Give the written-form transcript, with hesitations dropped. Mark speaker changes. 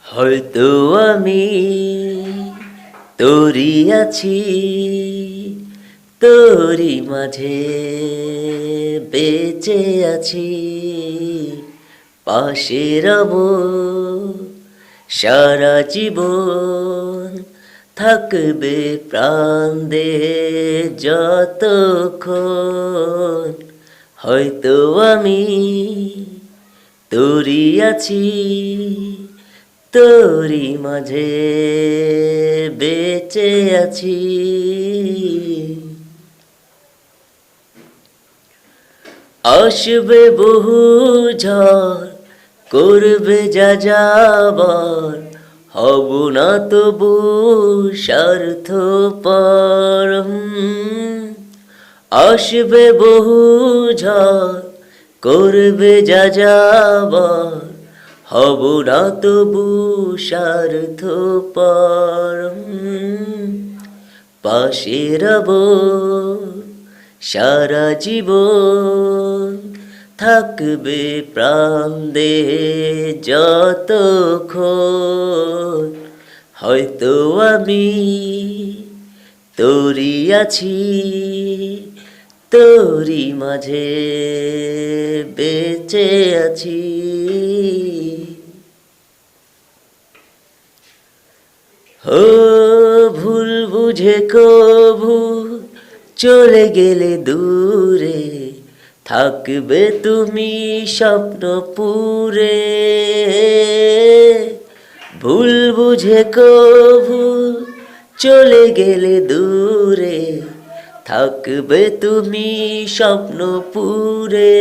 Speaker 1: হয়তো আমি তোরই আছি, তোরই মাঝে বেঁচে আছি, পাশে রব সারা জীবন, থাকবে প্রাণ দে যতক্ষণ। হয়তো আমি তোরই আছি, তোরই মাঝে বেঁচে আছি। আসবে বহু ঝড়, করবে যা যাবার, হব না তবু স্বার্থপর। আসবে বহু ঝড়, করবে যা যাবার, হব না তবু স্বার্থপর। পাশে রব সারা জীবন, থাকবে প্রাণ দে যতক্ষণ। হয়তো আমি তোরই আছি, তোরই মাঝে বেঁচে আছি। ও ভুল বুঝে কভু চলে গেলে দূরে, থাকবে তুমি স্বপ্নপুরে। ভুল বুঝে কভু চলে গেলে দূরে, থাকবে তুমি স্বপ্নপুরে।